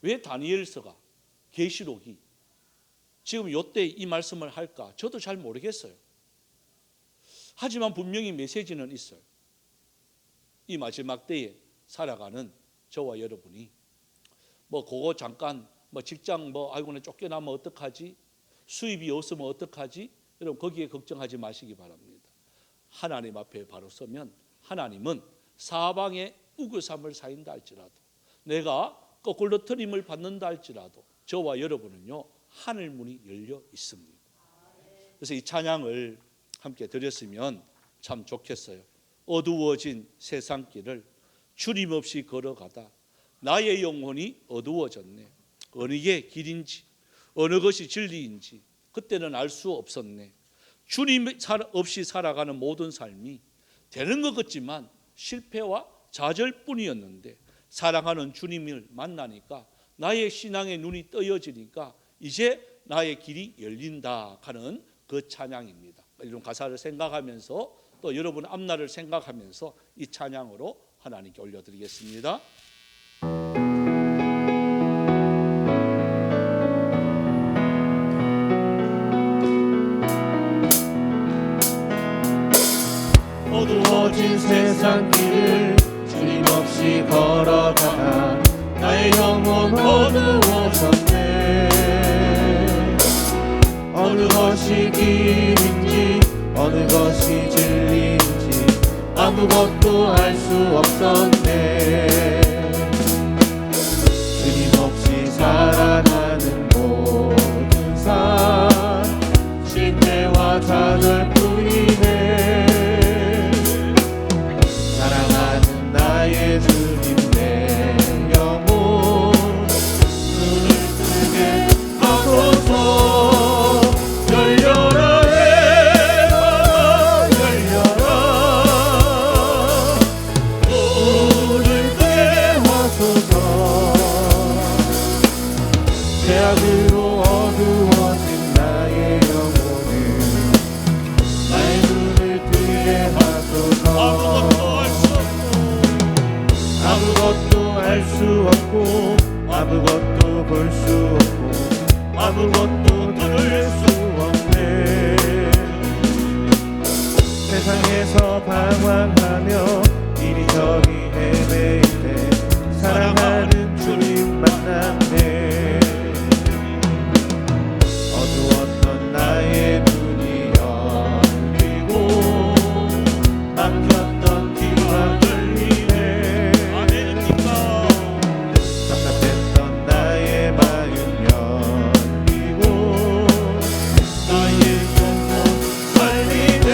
왜 다니엘서가 계시록이 지금 이때 이 말씀을 할까? 저도 잘 모르겠어요. 하지만 분명히 메시지는 있어요. 이 마지막 때에 살아가는 저와 여러분이 뭐 그거 잠깐 뭐 직장 뭐 아이고 나 쫓겨나면 어떡하지? 수입이 없으면 어떡하지? 여러분 거기에 걱정하지 마시기 바랍니다. 하나님 앞에 바로 서면 하나님은 사방에 우겨삼을 사인다 할지라도 내가 거꾸로 트림을 받는다 할지라도 저와 여러분은요 하늘 문이 열려 있습니다. 그래서 이 찬양을 함께 드렸으면 참 좋겠어요. 어두워진 세상길을 주님 없이 걸어가다 나의 영혼이 어두워졌네. 어느 게 길인지 어느 것이 진리인지 그때는 알 수 없었네. 주님 없이 살아가는 모든 삶이 되는 것 같지만 실패와 좌절뿐이었는데 사랑하는 주님을 만나니까 나의 신앙의 눈이 떠여지니까 이제 나의 길이 열린다 하는 그 찬양입니다. 이런 가사를 생각하면서 또 여러분 앞날을 생각하면서 이 찬양으로 하나님께 올려드리겠습니다. 어두워진 세상 길을 주님 없이 걸어가다 나의 영혼 어두워졌네. 어느 것이 길인지 어느 것이 진리인지 아무것도 알 수 없었네. 주님 없이 살아가는 모든 삶 실패와 좌절뿐이네. 사랑하는 나의 주님 내 영혼 눈을 뜨게 하소서. 열려라 해가 열려라 눈을 뜨게 하소서. 죄악으로 어두워진 나의 영혼을 방황하며 이리저리 헤매일 때 사랑하는 주님 만났네. 어두웠던 나의 눈이 열리고 막혔던 귀가 열리네. 답답했던 나의 마음 열리고 나의 영혼 살리네.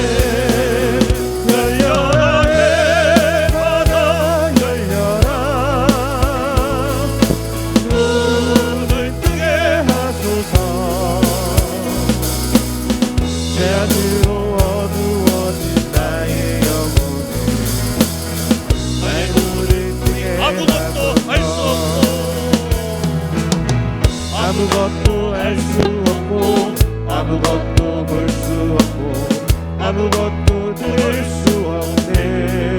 열려라 내 바다 열려라. 눈을 뜨게 하소서. 죄악으로 어두워진 나의 영혼을 눈을 뜨게 아무것도 할 수 없고 아무것도 알 수 없고 아무것도 볼 수 없고 아무것도 들을 수 없네.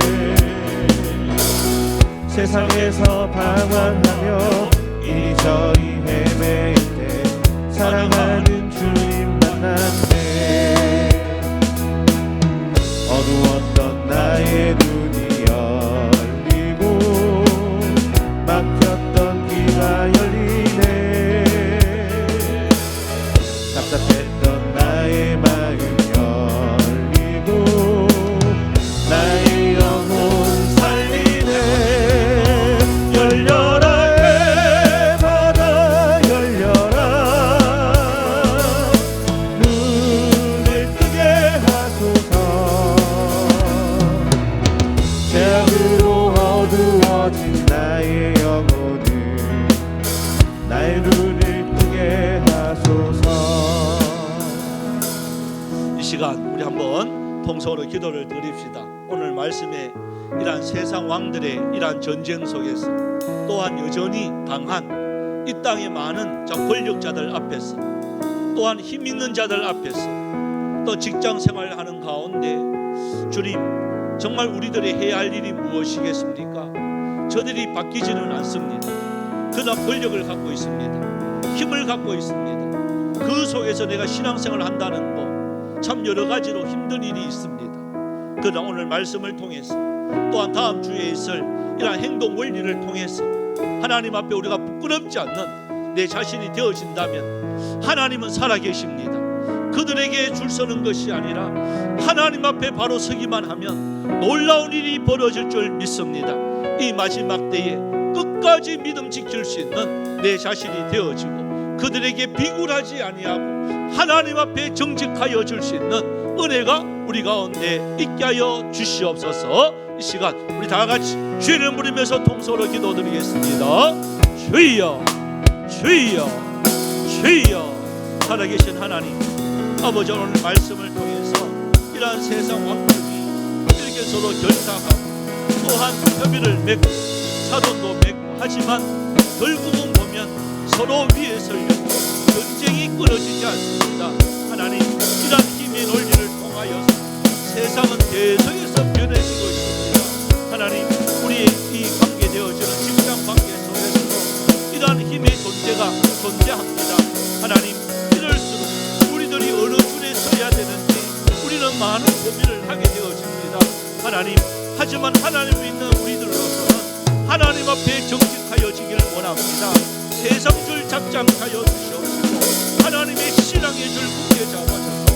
세상에서 방황하며 이리저리 헤매일 때 사랑하는 주님 만났네. 어두웠던 나의 눈이 열리고 막혔던 귀가 열리네. 답답했던 나의 마음 열리고 나의 영혼 살리네. 열려라 내 바다 열려라. 눈을 뜨게 하소서. 죄악으로 어두워진 나의 영혼을 나의 눈을 뜨게 하소서. 이 시간 우리 한번 통성으로 기도를 드립시다. 오늘 말씀에 이러한 세상 왕들의 이러한 전쟁 속에서 또한 여전히 강한 이 땅의 많은 권력자들 앞에서 또한 힘 있는 자들 앞에서 또 직장 생활하는 가운데 주님 정말 우리들이 해야 할 일이 무엇이겠습니까? 저들이 바뀌지는 않습니다. 그러나 권력을 갖고 있습니다. 힘을 갖고 있습니다. 그 속에서 내가 신앙생활을 한다는 법 참 여러 가지로 힘든 일이 있습니다. 그러나 오늘 말씀을 통해서 또한 다음 주에 있을 이러한 행동 원리를 통해서 하나님 앞에 우리가 부끄럽지 않는 내 자신이 되어진다면 하나님은 살아계십니다. 그들에게 줄 서는 것이 아니라 하나님 앞에 바로 서기만 하면 놀라운 일이 벌어질 줄 믿습니다. 이 마지막 때에 끝까지 믿음 지킬 수 있는 내 자신이 되어지고 그들에게 비굴하지 아니하고 하나님 앞에 정직하여 줄 수 있는 은혜가 우리 가운데 있게 하여 주시옵소서. 이 시간 우리 다 같이 주의를 부르면서 통성으로 기도드리겠습니다. 주여 주여 주여. 살아계신 하나님 아버지, 오늘 말씀을 통해서 이러한 세상 왕들이 이렇게 서로 결탁하고 또한 협의를 맺고 사돈도 맺고 하지만 결국은 보면 서로 위에 서려고 전쟁이 끊어지지 않습니다. 하나님, 이러한 힘의 논리를 통하여서 세상은 계속해서 변해지고 있습니다. 하나님, 우리의 이 관계되어지는 직장 관계 속에서도 이러한 힘의 존재가 존재합니다. 하나님, 이럴수록 우리들이 어느 줄에 서야 되는지 우리는 많은 고민을 하게 되어집니다. 하나님, 하지만 하나님 믿는 우리들로서는 하나님 앞에 정직하여지기를 원합니다. 세상 줄 잡장하여 주시옵시고 하나님의 신앙의 줄 굳게 잡아줘서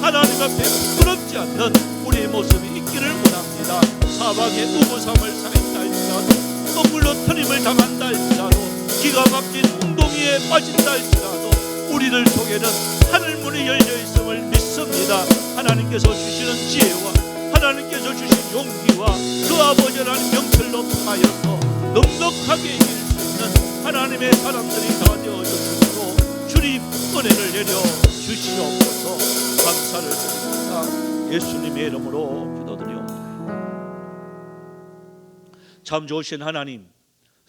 하나님 앞에 부끄럽지 않는 우리의 모습이 있기를 원합니다. 사방에 우부삼을 당했다 할지라도 똥물로 트림을 당한다 할지라도 기가 막힌 웅덩이에 빠진다 할지라도 우리들 속에는 하늘문이 열려있음을 믿습니다. 하나님께서 주시는 지혜와 하나님께서 주신 용기와 그 아버지라는 명철로 통하여서 넉넉하게 이길 수 있는 하나님의 사람들이 다 되어주시고 주님 은혜를 내려 주시옵소서. 감사를 드립니다. 예수님의 이름으로 기도드리옵나이다. 참 좋으신 하나님,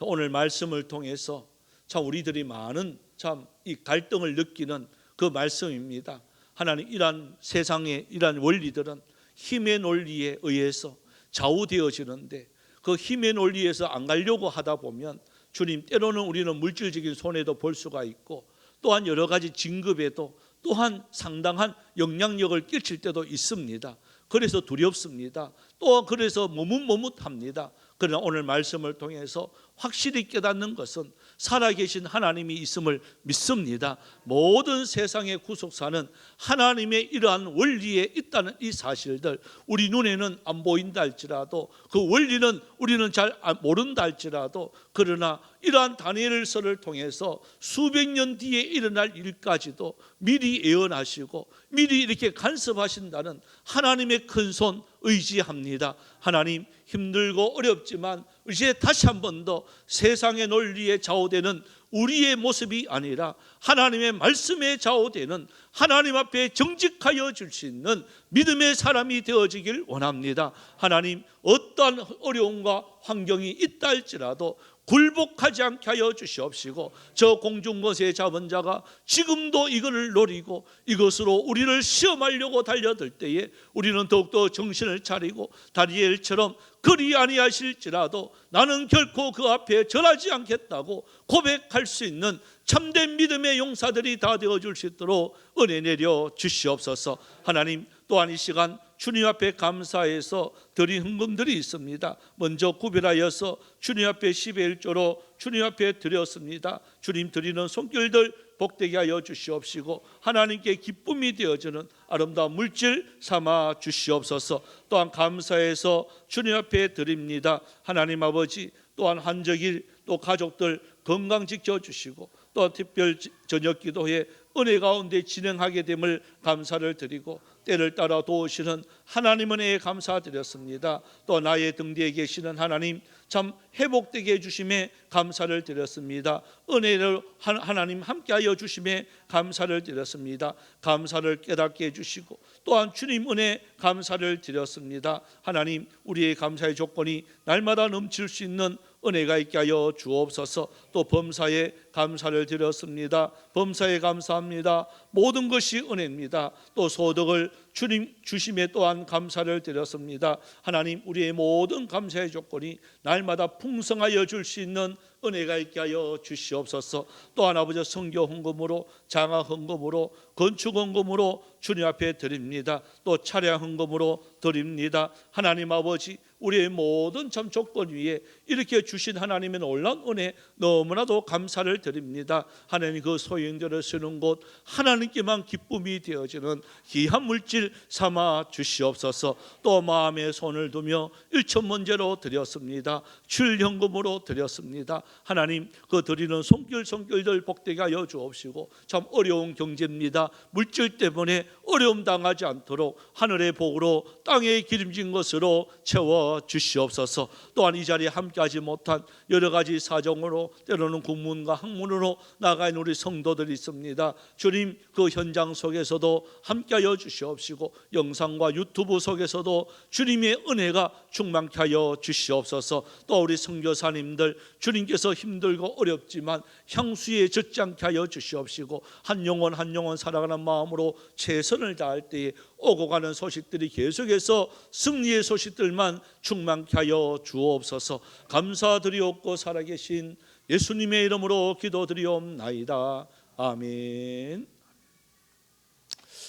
오늘 말씀을 통해서 참 우리들이 많은 참 이 갈등을 느끼는 그 말씀입니다. 하나님, 이러한 세상의 이러한 원리들은 힘의 논리에 의해서 좌우되어지는데 그 힘의 논리에서 안 가려고 하다 보면 주님, 때로는 우리는 물질적인 손해도 볼 수가 있고 또한 여러 가지 진급에도 또한 상당한 영향력을 끼칠 때도 있습니다. 그래서 두렵습니다. 또 그래서 머뭇머뭇합니다. 그러나 오늘 말씀을 통해서 확실히 깨닫는 것은 살아계신 하나님이 있음을 믿습니다. 모든 세상의 구속사는 하나님의 이러한 원리에 있다는 이 사실들, 우리 눈에는 안 보인다 할지라도, 그 원리는 우리는 잘 모른다 할지라도, 그러나 이러한 다니엘서를 통해서 수백 년 뒤에 일어날 일까지도 미리 예언하시고 미리 이렇게 간섭하신다는 하나님의 큰 손 의지합니다. 하나님, 힘들고 어렵지만 이제 다시 한 번 더 세상의 논리에 좌우되는 우리의 모습이 아니라 하나님의 말씀에 좌우되는, 하나님 앞에 정직하여 줄 수 있는 믿음의 사람이 되어지길 원합니다. 하나님, 어떠한 어려움과 환경이 있다 할지라도 굴복하지 않게 하여 주시옵시고, 저 공중거세 잡은 자가 지금도 이것을 노리고 이것으로 우리를 시험하려고 달려들 때에 우리는 더욱더 정신을 차리고 다니엘처럼 그리 아니하실지라도 나는 결코 그 앞에 절하지 않겠다고 고백할 수 있는 참된 믿음의 용사들이 다 되어줄 수 있도록 은혜 내려 주시옵소서. 하나님, 또한 이 시간 주님 앞에 감사해서 드린 헌금들이 있습니다. 먼저 구별하여서 주님 앞에 10의 1조로 주님 앞에 드렸습니다. 주님 드리는 손길들 복되게 하여 주시옵시고 하나님께 기쁨이 되어주는 아름다운 물질 삼아 주시옵소서. 또한 감사해서 주님 앞에 드립니다. 하나님 아버지, 또한 한적일 또 가족들 건강 지켜주시고 또 특별 저녁 기도회 은혜 가운데 진행하게 됨을 감사를 드리고 때를 따라 도우시는 하나님 은혜에 감사드렸습니다. 또 나의 등 뒤에 계시는 하나님 참 회복되게 해주심에 감사를 드렸습니다. 은혜를 하나님 함께하여 주심에 감사를 드렸습니다. 감사를 깨닫게 해주시고 또한 주님 은혜 감사를 드렸습니다. 하나님, 우리의 감사의 조건이 날마다 넘칠 수 있는 은혜가 있게 하여 주옵소서. 또 범사에 감사를 드렸습니다. 범사에 감사합니다. 모든 것이 은혜입니다. 또 소득을 주님 주심에 또한 감사를 드렸습니다. 하나님, 우리의 모든 감사의 조건이 날마다 풍성하여 줄 수 있는 은혜가 있게 하여 주시옵소서. 또한 아버지, 성교 헌금으로, 장화 헌금으로, 건축 헌금으로 주님 앞에 드립니다. 또 차량 헌금으로 드립니다. 하나님 아버지, 우리의 모든 참 조건 위에 이렇게 주신 하나님의 놀라운 은혜 너무나도 감사를 드립니다. 하나님, 그 소형들을 쓰는 곳 하나님께만 기쁨이 되어지는 귀한 물질 삼아 주시옵소서. 또 마음에 손을 두며 일천문제로 드렸습니다. 출현금으로 드렸습니다. 하나님, 그 드리는 손길들 복되게 하여 주옵시고 참 어려운 경제입니다. 물질 때문에 어려움 당하지 않도록 하늘의 복으로 땅에 기름진 것으로 채워 주시옵소서. 또한 이 자리에 함께하지 못한 여러 가지 사정으로 때로는 국문과 학문으로 나가 있는 우리 성도들이 있습니다. 주님, 그 현장 속에서도 함께하여 주시옵시고 영상과 유튜브 속에서도 주님의 은혜가 충만케 하여 주시옵소서. 또 우리 선교사님들 주님께서 힘들고 어렵지만 향수에 젖지 않게 하여 주시옵시고 한 영혼 한 영혼 살아가는 마음으로 최선을 다할 때에 오고 가는 소식들이 계속해서 승리의 소식들만 충만케 하여 주옵소서. 감사드리옵고 살아계신 예수님의 이름으로 기도드리옵나이다. 아멘.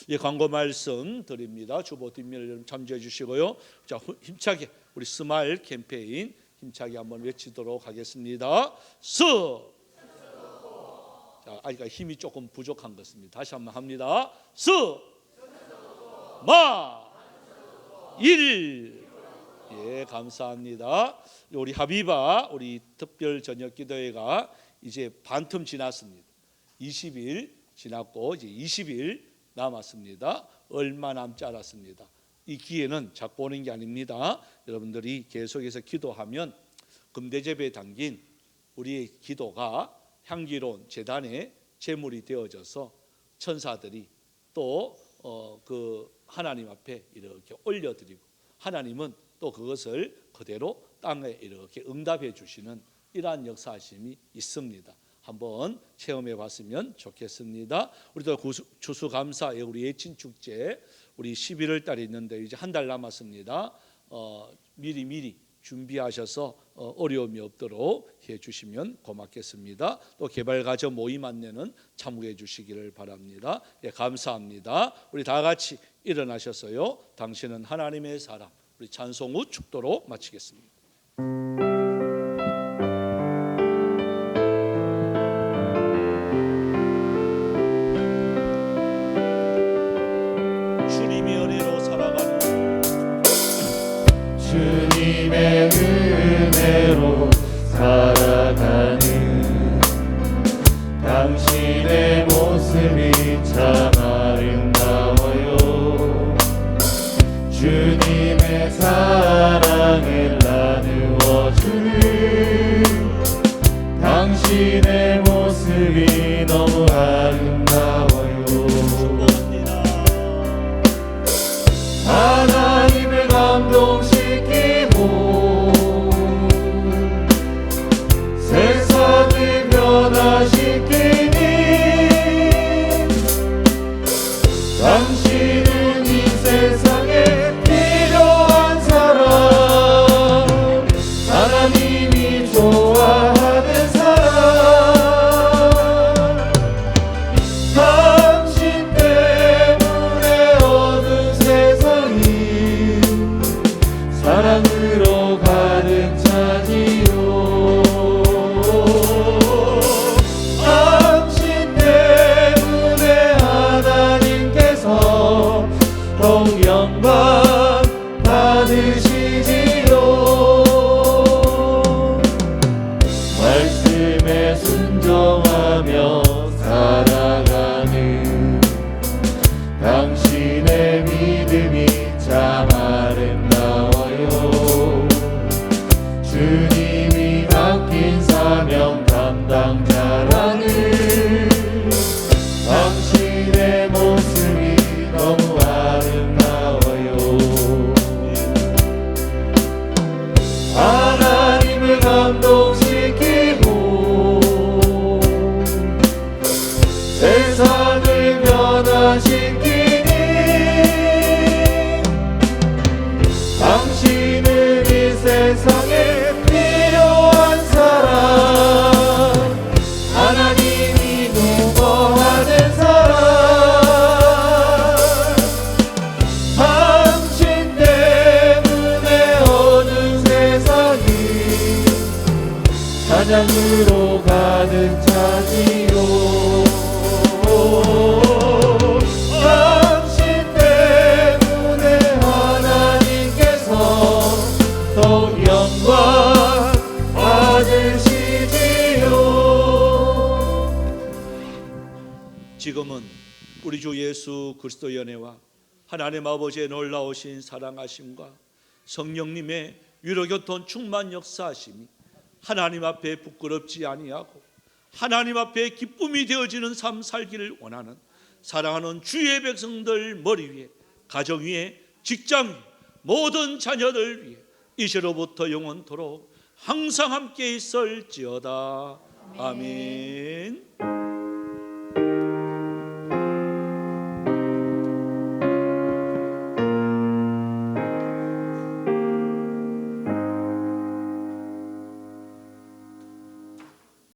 예, 광고 말씀 드립니다. 주보 뒷면을 참조해 주시고요. 자, 힘차게 우리 스마일 캠페인 힘차게 한번 외치도록 하겠습니다. 자, 아직 힘이 조금 부족한 것입니다. 다시 한번 합니다. 일. 예, 감사합니다. 우리 하비바 우리 특별 저녁 기도회가 이제 반틈 지났습니다. 20일 지났고 이제 20일 남았습니다. 얼마 남지 않았습니다. 이 기회는 자꾸 오는 게 아닙니다. 여러분들이 계속해서 기도하면 금대접에 담긴 우리의 기도가 향기로운 제단의 제물이 되어져서 천사들이 또 그 하나님 앞에 이렇게 올려드리고 하나님은 또 그것을 그대로 땅에 이렇게 응답해 주시는 이러한 역사하심이 있습니다. 한번 체험해 봤으면 좋겠습니다. 우리도 추수감사 우리 예친축제 우리 11월 달에 있는데 이제 한 달 남았습니다. 미리 준비하셔서 어려움이 없도록 해주시면 고맙겠습니다. 또 개발가정 모임 안내는 참고해 주시기를 바랍니다. 예, 감사합니다. 우리 다 같이 일어나셔서요. 당신은 하나님의 사람, 우리 찬송 후 축도로 마치겠습니다. 주님의 은혜로 살아가는 주님의 은혜로 살아가는 당신의 모습이 참 아름다워요. 주님의 사랑을 나누어주는 당신의 모습이 너무 아름다워요. 하나님을 감동시키고 세상을 변화시키니 당신은 이 세상에 필요한 사람, 하나님이 좋아하는 사람. 당신 때문에 어두운 세상이 사랑으로 가득 차지요. 당신 때문에 하나님께서 더욱 영광 받으시지요. 말씀에 순종하며 살아가는 당신의 믿음이 참 아름다워요. 주님이 맡긴 사명 감당자라는 당신의 모습이 너무 아름다워요. 하나님을 감동시키고 세상을 변화시키니 당신은 이 세상에 필요한 사람, 하나님이 기뻐하는 사람. 당신 때문에 어두운 세상이 찬양으로 가득 차지요. 당신 때문에 하나님께서 더욱 영광 받으시지요. 지금은 우리 주 예수 그리스도의 은혜와 하나님 아버지의 놀라우신 사랑하심과 성령님의 위로교통 충만 역사하심이 하나님 앞에 부끄럽지 아니하고 하나님 앞에 기쁨이 되어지는 삶 살기를 원하는 사랑하는 주의 백성들 머리 위에, 가정 위에, 직장 위에, 모든 자녀들 위에 이제로부터 영원토록 항상 함께 있을지어다. 아멘.